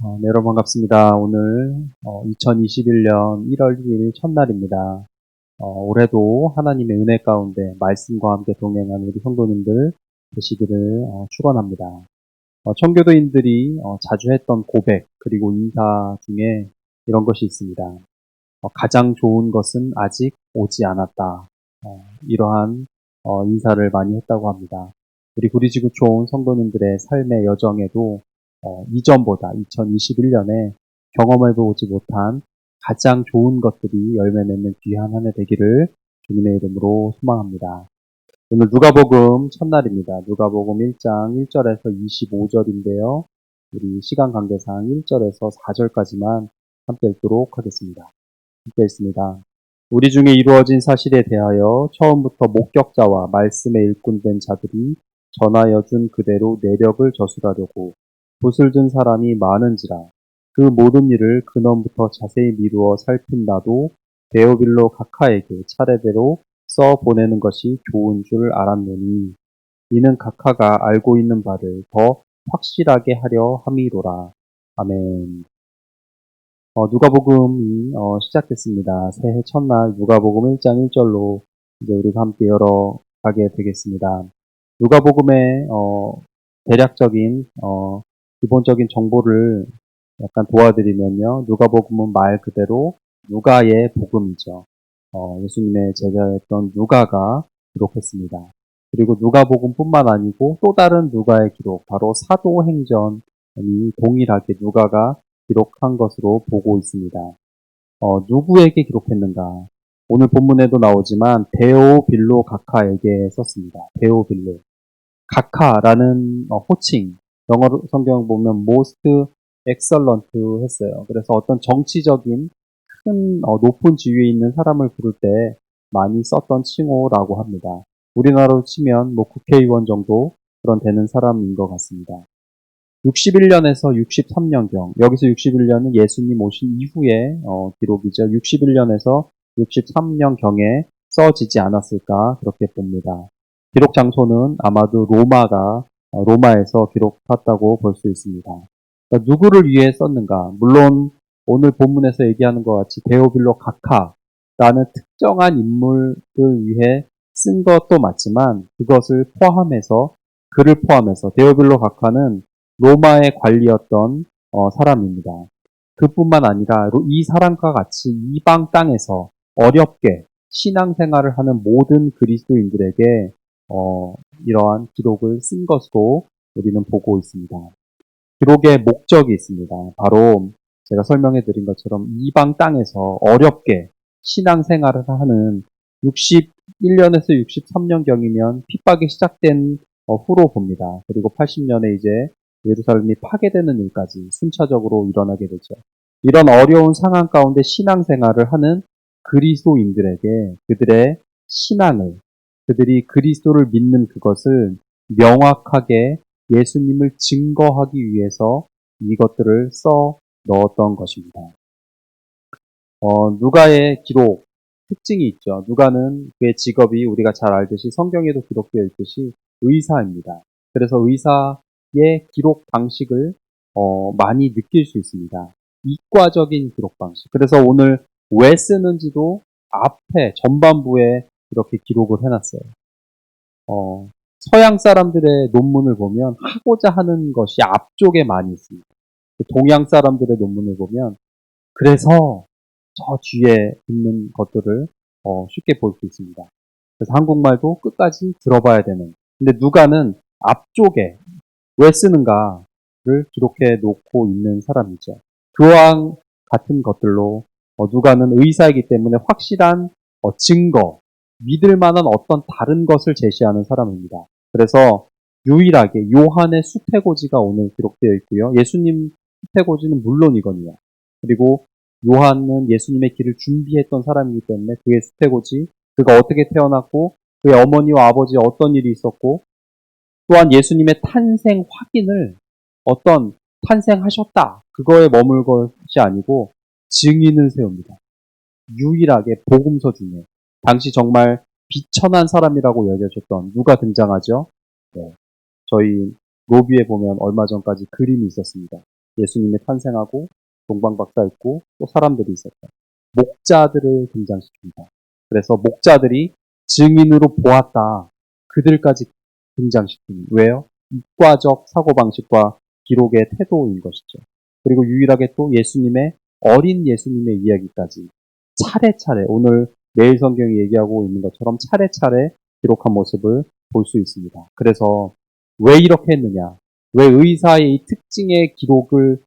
네, 여러분 반갑습니다. 오늘 2021년 1월 1일 첫날입니다. 올해도 하나님의 은혜 가운데 말씀과 함께 동행하는 우리 성도님들 되시기를 축원합니다. 청교도인들이 자주 했던 고백 그리고 인사 중에 이런 것이 있습니다. 가장 좋은 것은 아직 오지 않았다. 이러한 인사를 많이 했다고 합니다. 우리 구리지구촌 성도님들의 삶의 여정에도 이전보다 2021년에 경험해보지 못한 가장 좋은 것들이 열매 맺는 귀한 한 해 되기를 주님의 이름으로 소망합니다. 오늘 누가복음 첫날입니다. 누가복음 1장 1절에서 25절인데요. 우리 시간 관계상 1절에서 4절까지만 함께 읽도록 하겠습니다. 함께 읽습니다. 우리 중에 이루어진 사실에 대하여 처음부터 목격자와 말씀에 일꾼된 자들이 전하여 준 그대로 내력을 저술하려고 붓을 든 사람이 많은지라 그 모든 일을 근원부터 자세히 미루어 살핀 나도 데오빌로 각하에게 차례대로 써 보내는 것이 좋은 줄 알았노니 이는 각하가 알고 있는 바를 더 확실하게 하려 함이로라. 아멘. 누가복음이 시작됐습니다. 새해 첫날 누가복음 1장 1절로 이제 우리가 함께 열어가게 되겠습니다. 누가복음의 대략적인 기본적인 정보를 약간 도와드리면요. 누가복음은 말 그대로 누가의 복음이죠. 예수님의 제자였던 누가가 기록했습니다. 그리고 누가복음뿐만 아니고 또 다른 누가의 기록, 바로 사도행전이 동일하게 누가가 기록한 것으로 보고 있습니다. 누구에게 기록했는가? 오늘 본문에도 나오지만 데오빌로 각하에게 썼습니다. 데오빌로. 각하라는 호칭, 영어 성경 보면 most excellent 했어요. 그래서 어떤 정치적인 큰 높은 지위에 있는 사람을 부를 때 많이 썼던 칭호라고 합니다. 우리나라로 치면 뭐 국회의원 정도 그런 되는 사람인 것 같습니다. 61년에서 63년경, 여기서 61년은 예수님 오신 이후의 기록이죠. 61년에서 63년경에 써지지 않았을까 그렇게 봅니다. 기록 장소는 아마도 로마에서 기록했다고 볼 수 있습니다. 그러니까 누구를 위해 썼는가? 물론 오늘 본문에서 얘기하는 것 같이 데오빌로 각하라는 특정한 인물을 위해 쓴 것도 맞지만 그를 포함해서 데오빌로 각하는 로마의 관리였던 사람입니다. 그뿐만 아니라 이 사람과 같이 이방 땅에서 어렵게 신앙생활을 하는 모든 그리스도인들에게 이러한 기록을 쓴 것으로 우리는 보고 있습니다. 기록의 목적이 있습니다. 바로 제가 설명해 드린 것처럼 이방 땅에서 어렵게 신앙생활을 하는 61년에서 63년경이면 핍박이 시작된 후로 봅니다. 그리고 80년에 이제 예루살렘이 파괴되는 일까지 순차적으로 일어나게 되죠. 이런 어려운 상황 가운데 신앙생활을 하는 그리스도인들에게 그들의 신앙을, 그들이 그리스도를 믿는 그것을 명확하게 예수님을 증거하기 위해서 이것들을 써 넣었던 것입니다. 누가의 기록 특징이 있죠. 누가는 그의 직업이 우리가 잘 알듯이 성경에도 기록되어 있듯이 의사입니다. 그래서 의사의 기록 방식을 많이 느낄 수 있습니다. 이과적인 기록 방식. 그래서 오늘 왜 쓰는지도 앞에 전반부에 이렇게 기록을 해놨어요. 서양 사람들의 논문을 보면 하고자 하는 것이 앞쪽에 많이 있습니다. 동양 사람들의 논문을 보면 그래서 저 뒤에 있는 것들을 쉽게 볼 수 있습니다. 그래서 한국말도 끝까지 들어봐야 되는. 근데 누가는 앞쪽에 왜 쓰는가를 기록해 놓고 있는 사람이죠. 그와 같은 것들로 누가는 의사이기 때문에 확실한 증거, 믿을 만한 어떤 다른 것을 제시하는 사람입니다. 그래서 유일하게 요한의 수태고지가 오늘 기록되어 있고요. 예수님 수태고지는 물론이거든요. 그리고 요한은 예수님의 길을 준비했던 사람이기 때문에 그의 수태고지, 그가 어떻게 태어났고 그의 어머니와 아버지에 어떤 일이 있었고 또한 예수님의 탄생 확인을 어떤 탄생하셨다 그거에 머물 것이 아니고 증인을 세웁니다. 유일하게 복음서 중에 당시 정말 비천한 사람이라고 여겨졌던 누가 등장하죠? 네. 저희 로비에 보면 얼마 전까지 그림이 있었습니다. 예수님이 탄생하고 동방박사 있고 또 사람들이 있었다. 목자들을 등장시킵니다. 그래서 목자들이 증인으로 보았다. 그들까지 등장시킵니다. 왜요? 이과적 사고방식과 기록의 태도인 것이죠. 그리고 유일하게 또 어린 예수님의 이야기까지 차례차례 오늘 매일 성경이 얘기하고 있는 것처럼 차례차례 기록한 모습을 볼 수 있습니다. 그래서 왜 이렇게 했느냐? 왜 의사의 이 특징의 기록을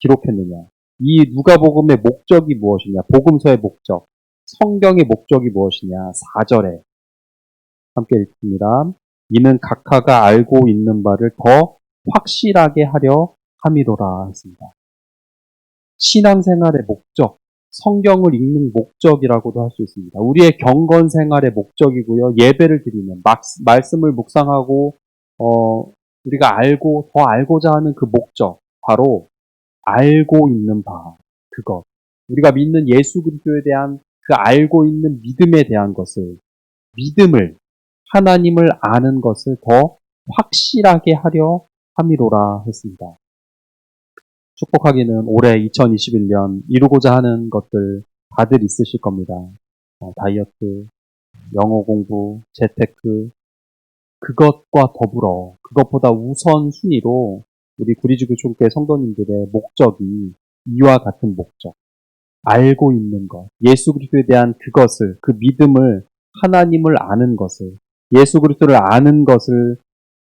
기록했느냐? 이 누가복음의 목적이 무엇이냐? 복음서의 목적, 성경의 목적이 무엇이냐? 4절에 함께 읽습니다. 이는 각하가 알고 있는 바를 더 확실하게 하려 함이로라 했습니다. 신앙생활의 목적, 성경을 읽는 목적이라고도 할 수 있습니다. 우리의 경건 생활의 목적이고요. 예배를 드리는 말씀을 묵상하고 우리가 더 알고자 하는 그 목적, 바로 알고 있는 바, 그것. 우리가 믿는 예수 그리스도에 대한 그 알고 있는 믿음에 대한 믿음을, 하나님을 아는 것을 더 확실하게 하려 함이로라 했습니다. 축복하기는 올해 2021년 이루고자 하는 것들 다들 있으실 겁니다. 다이어트, 영어 공부, 재테크, 그것과 더불어 그것보다 우선순위로 우리 구리지구촌교회 성도님들의 목적이 이와 같은 목적, 알고 있는 것, 예수 그리스도에 대한 그것을, 그 믿음을, 하나님을 아는 것을, 예수 그리스도를 아는 것을,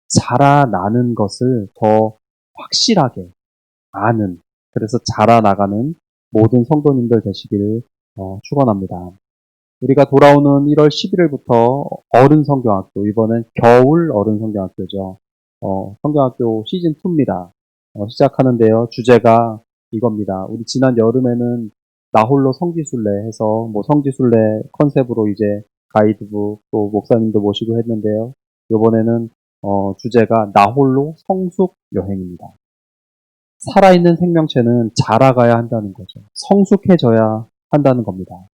자라나는 것을 더 확실하게 아는, 그래서 자라나가는 모든 성도님들 되시기를 축원합니다. 우리가 돌아오는 1월 11일부터 어른성경학교, 이번엔 겨울 어른성경학교죠. 성경학교 시즌2입니다. 시작하는데요. 주제가 이겁니다. 우리 지난 여름에는 나홀로 성지순례 해서 성지순례 컨셉으로 이제 가이드북 또 목사님도 모시고 했는데요. 이번에는 주제가 나홀로 성숙 여행입니다. 살아있는 생명체는 자라가야 한다는 거죠. 성숙해져야 한다는 겁니다.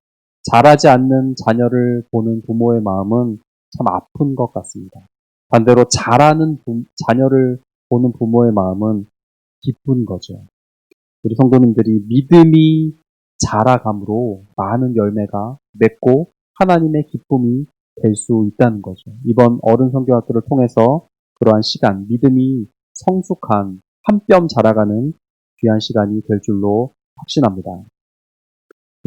자라지 않는 자녀를 보는 부모의 마음은 참 아픈 것 같습니다. 반대로 자라는 자녀를 보는 부모의 마음은 기쁜 거죠. 우리 성도님들이 믿음이 자라감으로 많은 열매가 맺고 하나님의 기쁨이 될 수 있다는 거죠. 이번 어른 성경학교를 통해서 그러한 시간, 믿음이 성숙한 한 뼘 자라가는 귀한 시간이 될 줄로 확신합니다.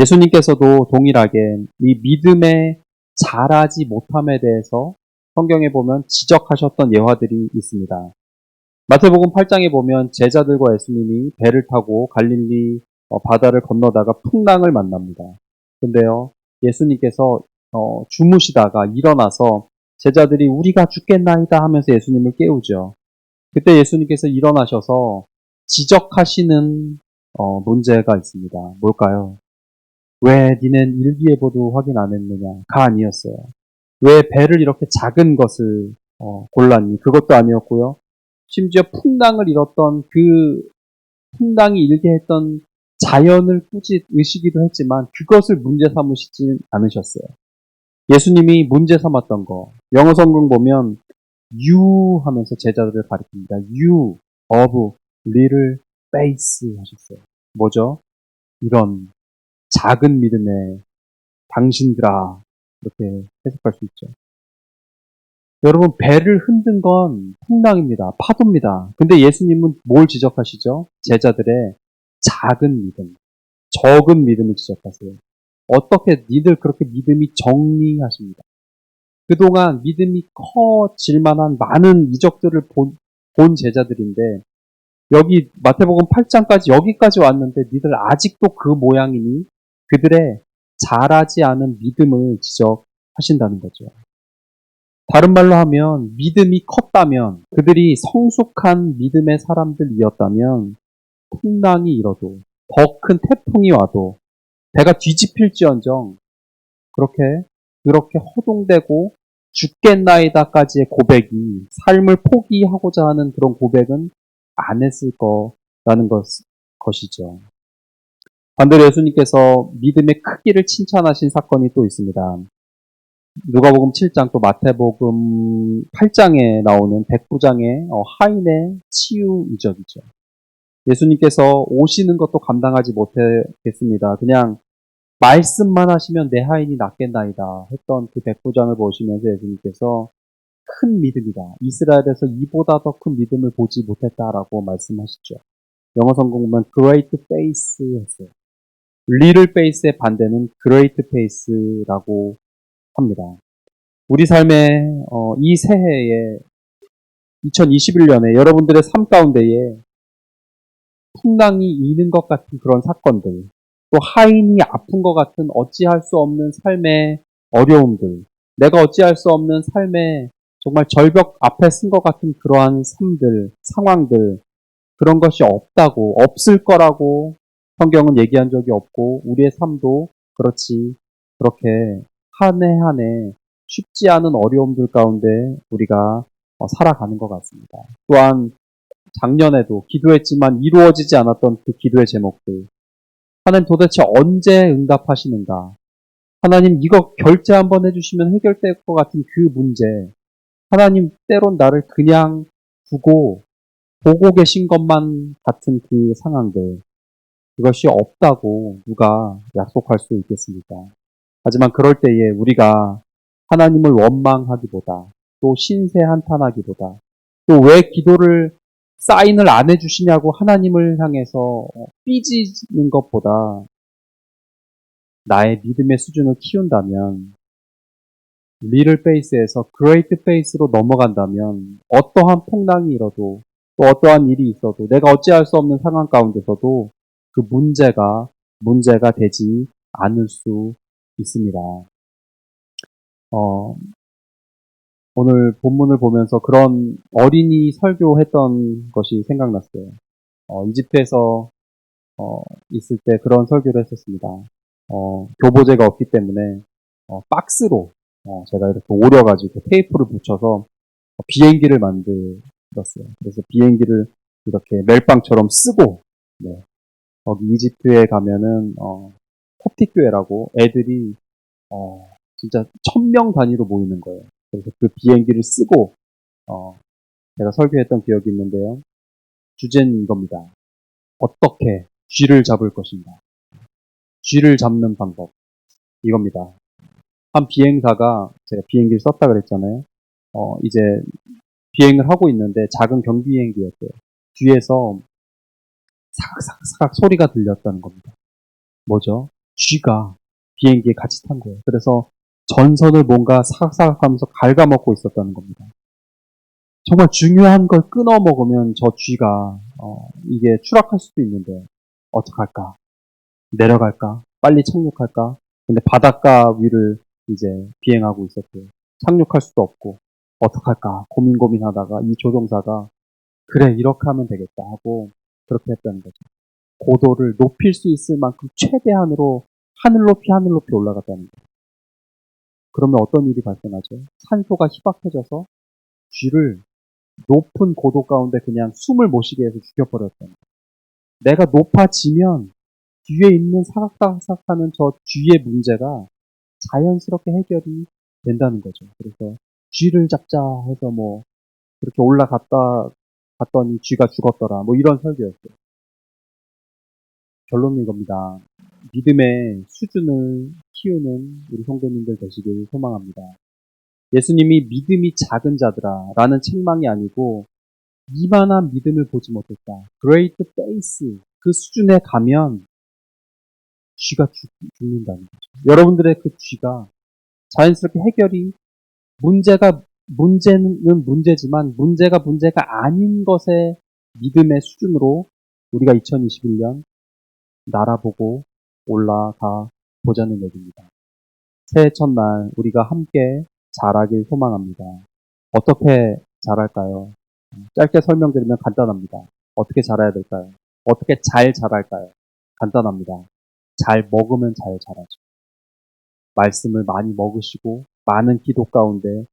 예수님께서도 동일하게 이 믿음의 자라지 못함에 대해서 성경에 보면 지적하셨던 예화들이 있습니다. 마태복음 8장에 보면 제자들과 예수님이 배를 타고 갈릴리 바다를 건너다가 풍랑을 만납니다. 근데요, 예수님께서 주무시다가 일어나서 제자들이 우리가 죽겠나이다 하면서 예수님을 깨우죠. 그때 예수님께서 일어나셔서 지적하시는 문제가 있습니다. 뭘까요? 왜 니넨 일기예보도 확인 안 했느냐가 아니었어요. 왜 배를 이렇게 작은 것을 골랐니? 그것도 아니었고요. 심지어 풍랑을 일었던 그 풍랑이 일게 했던 자연을 꾸짖으시기도 했지만 그것을 문제 삼으시진 않으셨어요. 예수님이 문제 삼았던 거, 영어 성경 보면 you 하면서 제자들을 가리킵니다. You of little faith 하셨어요. 뭐죠? 이런 작은 믿음의 당신들아, 이렇게 해석할 수 있죠. 여러분, 배를 흔든 건 풍랑입니다. 파도입니다. 근데 예수님은 뭘 지적하시죠? 제자들의 작은 믿음, 적은 믿음을 지적하세요. 어떻게 니들 그렇게 믿음이 정리하십니다. 그동안 믿음이 커질 만한 많은 이적들을 본 제자들인데 여기 마태복음 8장까지 여기까지 왔는데 니들 아직도 그 모양이니 그들의 자라지 않은 믿음을 지적하신다는 거죠. 다른 말로 하면 믿음이 컸다면 그들이 성숙한 믿음의 사람들이었다면 풍랑이 일어도 더 큰 태풍이 와도 배가 뒤집힐지언정 그렇게 허둥대고 죽겠나이다까지의 고백이 삶을 포기하고자 하는 그런 고백은 안 했을 거라는 것이죠. 반대로 예수님께서 믿음의 크기를 칭찬하신 사건이 또 있습니다. 누가복음 7장 또 마태복음 8장에 나오는 백부장의 하인의 치유 이적이죠. 예수님께서 오시는 것도 감당하지 못했겠습니다. 그냥 말씀만 하시면 내 하인이 낫겠나이다 했던 그 백부장을 보시면서 예수님께서 큰 믿음이다. 이스라엘에서 이보다 더 큰 믿음을 보지 못했다라고 말씀하시죠. 영어 성경 보면 great faith 했어요. little faith의 반대는 great faith라고 합니다. 우리 삶의 이 새해에 2021년에 여러분들의 삶 가운데에 풍랑이 이는 것 같은 그런 사건들, 또 하인이 아픈 것 같은 어찌할 수 없는 삶의 어려움들, 내가 어찌할 수 없는 삶의 정말 절벽 앞에 쓴 것 같은 그러한 삶들, 상황들, 그런 것이 없다고, 없을 거라고 성경은 얘기한 적이 없고, 우리의 삶도 그렇게 한 해 한 해 쉽지 않은 어려움들 가운데 우리가 살아가는 것 같습니다. 또한 작년에도 기도했지만 이루어지지 않았던 그 기도의 제목들, 하나님 도대체 언제 응답하시는가? 하나님 이거 결제 한번 해주시면 해결될 것 같은 그 문제, 하나님 때론 나를 그냥 두고 보고 계신 것만 같은 그 상황들, 그것이 없다고 누가 약속할 수 있겠습니까? 하지만 그럴 때에 우리가 하나님을 원망하기보다, 또 신세 한탄하기보다, 또 왜 기도를 사인을 안 해주시냐고 하나님을 향해서 삐지는 것보다 나의 믿음의 수준을 키운다면, 리틀 페이스에서 그레이트 페이스로 넘어간다면 어떠한 풍랑이 일어도, 또 어떠한 일이 있어도, 내가 어찌할 수 없는 상황 가운데서도 그 문제가 되지 않을 수 있습니다. 오늘 본문을 보면서 그런 어린이 설교했던 것이 생각났어요. 이집트에서 있을 때 그런 설교를 했었습니다. 교보제가 없기 때문에 박스로 제가 이렇게 오려가지고 테이프를 붙여서 비행기를 만들었어요. 그래서 비행기를 이렇게 멜빵처럼 쓰고, 네, 거기 이집트에 가면은 콥틱 교회라고 애들이 진짜 1000명 단위로 모이는 거예요. 그래서 그 비행기를 쓰고 제가 설교했던 기억이 있는데요. 주제는 이겁니다. 어떻게 쥐를 잡을 것인가? 쥐를 잡는 방법, 이겁니다. 한 비행사가, 제가 비행기를 썼다 그랬잖아요. 이제 비행을 하고 있는데 작은 경비 비행기였대요. 뒤에서 사각사각 소리가 들렸다는 겁니다. 뭐죠? 쥐가 비행기에 같이 탄 거예요. 그래서 전선을 뭔가 사각사각 하면서 갉아먹고 있었다는 겁니다. 정말 중요한 걸 끊어 먹으면 저 쥐가 이게 추락할 수도 있는데 어떡할까? 내려갈까? 빨리 착륙할까? 근데 바닷가 위를 이제 비행하고 있었대요. 착륙할 수도 없고 어떡할까? 고민하다가 이 조종사가 그래 이렇게 하면 되겠다 하고 그렇게 했다는 거죠. 고도를 높일 수 있을 만큼 최대한으로 하늘 높이 올라갔다는 거예요. 그러면 어떤 일이 발생하죠? 산소가 희박해져서 쥐를 높은 고도 가운데 그냥 숨을 못 쉬게 해서 죽여버렸다는 거예요. 내가 높아지면 뒤에 있는 사각사각하는 저 쥐의 문제가 자연스럽게 해결이 된다는 거죠. 그래서 쥐를 잡자 해서 뭐 그렇게 갔더니 쥐가 죽었더라. 뭐 이런 설교였어요. 결론은 이겁니다. 믿음의 수준을 키우는 우리 성도님들 되시길 소망합니다. 예수님이 믿음이 작은 자들아 라는 책망이 아니고 이만한 믿음을 보지 못했다. Great faith 그 수준에 가면 쥐가 죽는다는 거죠. 여러분들의 그 쥐가 자연스럽게 해결이 문제는 문제지만 문제가 아닌 것의 믿음의 수준으로 우리가 2021년 날아보고 올라가 보자는 얘기입니다. 새해 첫날 우리가 함께 자라길 소망합니다. 어떻게 자랄까요? 짧게 설명드리면 간단합니다. 어떻게 자라야 될까요? 어떻게 잘 자랄까요? 간단합니다. 잘 먹으면 잘 자라죠. 말씀을 많이 먹으시고 많은 기도 가운데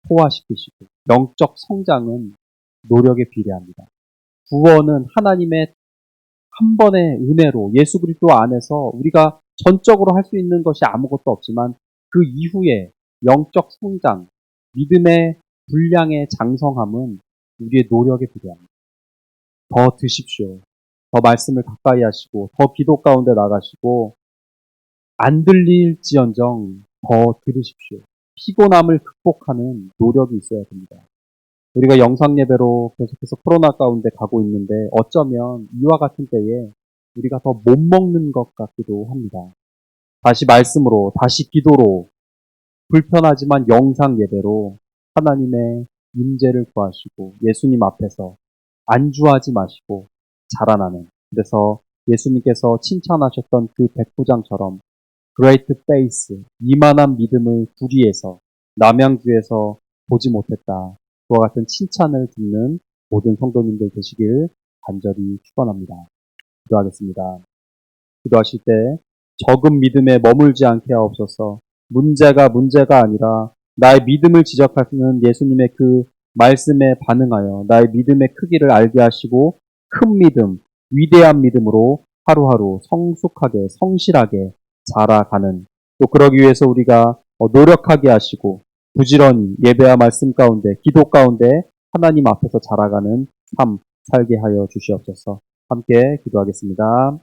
소화시키시고 영적 성장은 노력에 비례합니다. 구원은 하나님의 한 번의 은혜로 예수 그리스도 안에서 우리가 전적으로 할 수 있는 것이 아무것도 없지만 그 이후에 영적 성장, 믿음의 분량의 장성함은 우리의 노력에 비례합니다. 더 드십시오. 더 말씀을 가까이 하시고 더 기도 가운데 나가시고 안 들릴지언정 더 들으십시오. 피곤함을 극복하는 노력이 있어야 됩니다. 우리가 영상 예배로 계속해서 코로나 가운데 가고 있는데 어쩌면 이와 같은 때에 우리가 더 못 먹는 것 같기도 합니다. 다시 말씀으로, 다시 기도로, 불편하지만 영상 예배로 하나님의 임재를 구하시고 예수님 앞에서 안주하지 마시고 자라나는, 그래서 예수님께서 칭찬하셨던 그 백부장처럼 great faith, 이만한 믿음을 구리에서 남양주에서 보지 못했다. 그와 같은 칭찬을 듣는 모든 성도님들 되시길 간절히 축원합니다. 기도하겠습니다. 기도하실 때 적은 믿음에 머물지 않게 하옵소서. 문제가 아니라 나의 믿음을 지적하시는 예수님의 그 말씀에 반응하여 나의 믿음의 크기를 알게 하시고 큰 믿음, 위대한 믿음으로 하루하루 성숙하게, 성실하게 자라가는, 또 그러기 위해서 우리가 노력하게 하시고 부지런히 예배와 말씀 가운데, 기도 가운데 하나님 앞에서 자라가는 삶 살게 하여 주시옵소서. 함께 기도하겠습니다.